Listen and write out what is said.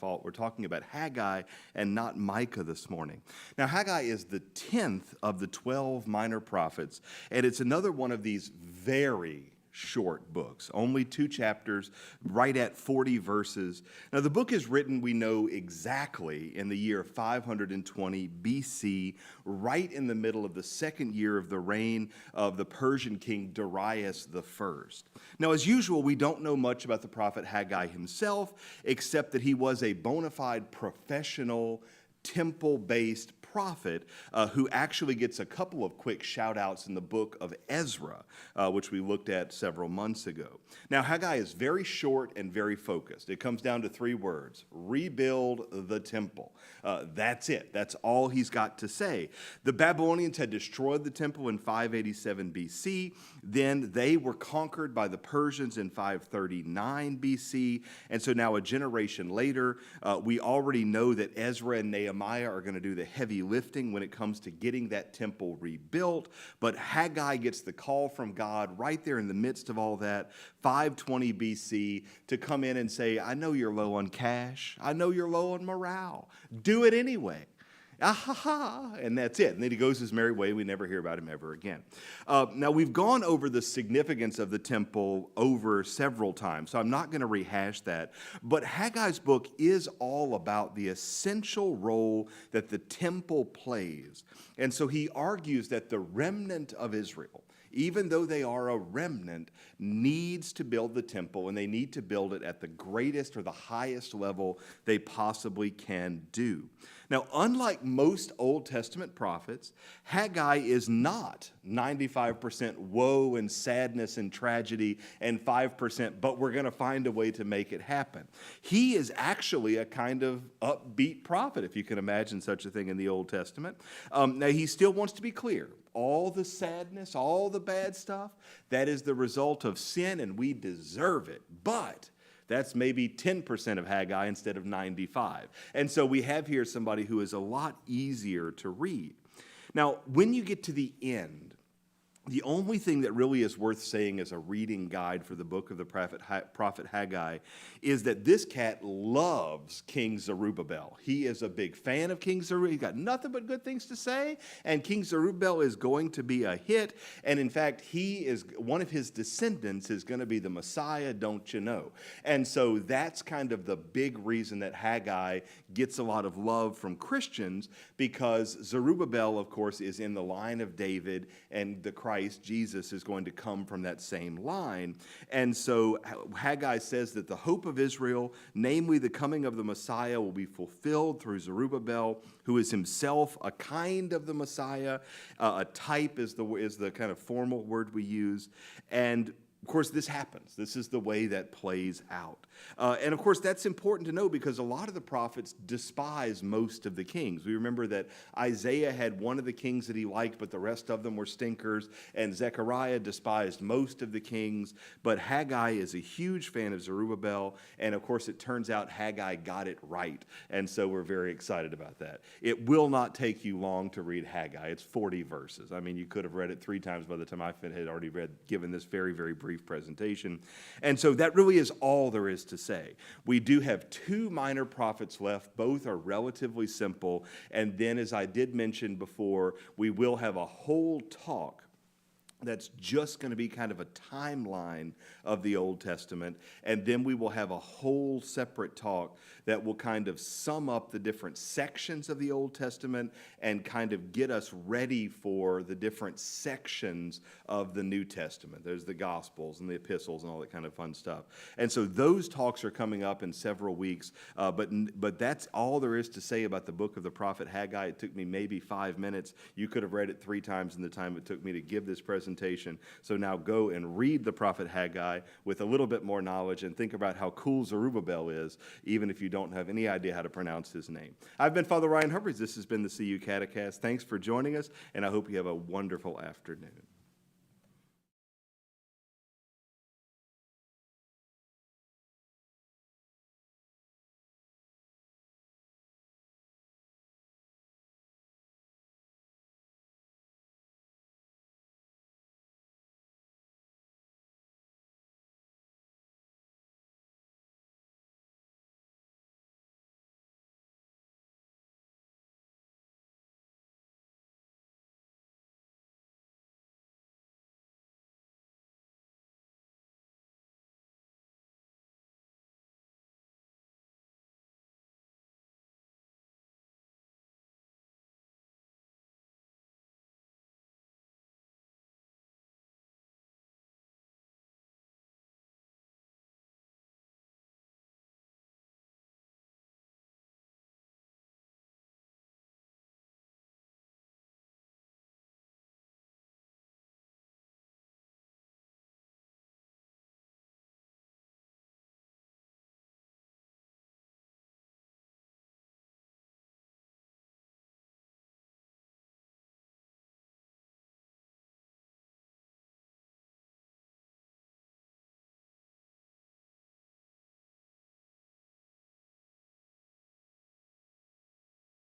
fault. We're talking about Haggai and not Micah this morning. Now, Haggai is the 10th of the 12 minor prophets, and it's another one of these very short books, only 2 chapters, right at 40 verses. Now, the book is written, we know exactly, in the year 520 BC, right in the middle of the second year of the reign of the Persian king Darius I. Now, as usual, we don't know much about the prophet Haggai himself, except that he was a bona fide professional, temple-based prophet who actually gets a couple of quick shout-outs in the book of Ezra, which we looked at several months ago. Now, Haggai is very short and very focused. It comes down to 3 words: rebuild the temple. That's it. That's all he's got to say. The Babylonians had destroyed the temple in 587 BC. Then they were conquered by the Persians in 539 BC. And so now a generation later, we already know that Ezra and Nehemiah are going to do the heavy lifting when it comes to getting that temple rebuilt. But Haggai gets the call from God right there in the midst of all that, 520 BC, to come in and say, I know you're low on cash. I know you're low on morale. Do it anyway. And that's it. And then he goes his merry way. We never hear about him ever again. Now, we've gone over the significance of the temple over several times, so I'm not going to rehash that. But Haggai's book is all about the essential role that the temple plays. And so he argues that the remnant of Israel, even though they are a remnant, needs to build the temple, and they need to build it at the greatest or the highest level they possibly can do. Now, unlike most Old Testament prophets, Haggai is not 95% woe and sadness and tragedy and 5%, but we're going to find a way to make it happen. He is actually a kind of upbeat prophet, if you can imagine such a thing in the Old Testament. Now, he still wants to be clear. All the sadness, all the bad stuff, that is the result of sin, and we deserve it. But that's maybe 10% of Haggai instead of 95. And so we have here somebody who is a lot easier to read. Now, when you get to the end, the only thing that really is worth saying as a reading guide for the book of the prophet Haggai is that this cat loves King Zerubbabel. He is a big fan of King Zerubbabel. He's got nothing but good things to say, and King Zerubbabel is going to be a hit. And in fact, one of his descendants is going to be the Messiah, don't you know? And so that's kind of the big reason that Haggai gets a lot of love from Christians, because Zerubbabel, of course, is in the line of David, and the Christ, Jesus, is going to come from that same line. And so Haggai says that the hope of Israel, namely the coming of the Messiah, will be fulfilled through Zerubbabel, who is himself a kind of the Messiah. A type is the kind of formal word we use. And of course, this happens. This is the way that plays out. And of course, that's important to know, because a lot of the prophets despise most of the kings. We remember that Isaiah had one of the kings that he liked, but the rest of them were stinkers. And Zechariah despised most of the kings. But Haggai is a huge fan of Zerubbabel. And of course, it turns out Haggai got it right. And so we're very excited about that. It will not take you long to read Haggai. It's 40 verses. I mean, you could have read it 3 times by the time I had already given this very, very brief presentation. And so that really is all there is to say. We do have 2 minor prophets left. Both are relatively simple. And then, as I did mention before, we will have a whole talk that's just going to be kind of a timeline of the Old Testament. And then we will have a whole separate talk that will kind of sum up the different sections of the Old Testament and kind of get us ready for the different sections of the New Testament. There's the Gospels and the epistles and all that kind of fun stuff. And so those talks are coming up in several weeks. But that's all there is to say about the book of the prophet Haggai. It took me maybe 5 minutes. You could have read it 3 times in the time it took me to give this presentation. So now go and read the prophet Haggai with a little bit more knowledge, and think about how cool Zerubbabel is, even if you don't have any idea how to pronounce his name. I've been Father Ryan Humphries. This has been the CU Catecast. Thanks for joining us, and I hope you have a wonderful afternoon.